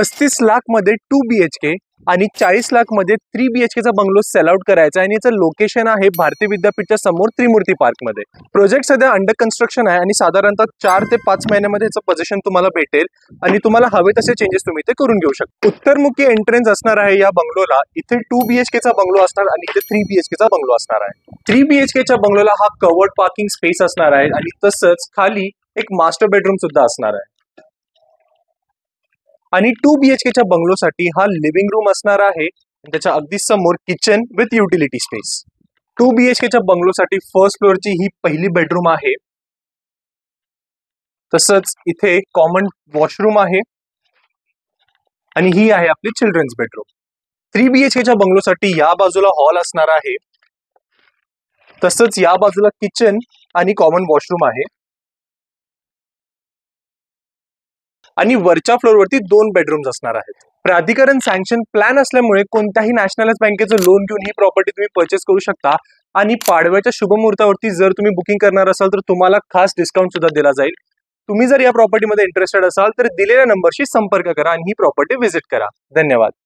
35 लाख मध्ये 2 BHK आणि 40 लाख मध्ये 3 BHK चा बंगलो सेल आउट करायचा आणि याचं लोकेशन आहे भारतीय विद्यापीठच्या समोर त्रिमूर्ती पार्क मध्ये। प्रोजेक्ट सध्या अंडर कन्स्ट्रक्शन आहे आणि साधारणतः 4 ते 5 महिन्यामध्ये याचं पोझिशन तुम्हाला भेटेल आणि तुम्हाला हवे तसे चेंजेस तुम्ही ते करून घेऊ शकता। उत्तरमुखी एंट्रन्स असणार आहे या बंगलोला। इथे 2 BHK चा बंगलो असणार आणि इथे 3 BHK चा बंगलो असणार आहे। 3 BHK च्या बंगलोला हा कवर्ड पार्किंग स्पेस असणार आहे आणि तसंच खाली एक मास्टर बेडरूम सुद्धा असणार आहे। आणि 2 BHK च्या बंगलोसाठी हा लिव्हिंग रूम असणार आहे आणि त्याच्या अगदी समोर kitchen with utility space. 2 BHK च्या बंगलोसाठी फर्स्ट फ्लोअरची ही पहिली बेडरूम आहे। तसंच इथे कॉमन वॉशरूम आहे आणि ही आहे आपली चिल्ड्रन्स बेडरूम। 3 BHK च्या बंगलोसाठी या बाजूला हॉल असणार आहे, तसंच या बाजूला किचन आणि कॉमन वॉशरूम आहे आणि वरच्या फ्लोअरवरती 2 बेडरूम्स असणार आहेत। प्राधिकरण सँक्शन प्लॅन असल्यामुळे कोणत्याही नॅशनलाइज बँकेचं लोन घेऊन ही प्रॉपर्टी तुम्ही परचेस करू शकता आणि पाडव्याच्या शुभ मुहूर्तावरती जर तुम्ही बुकिंग करणार असाल तर तुम्हाला खास डिस्काउंट सुद्धा दिला जाईल। तुम्ही जर या प्रॉपर्टीमध्ये इंटरेस्टेड असाल तर दिलेल्या नंबरशी संपर्क करा आणि ही प्रॉपर्टी व्हिजिट करा। धन्यवाद।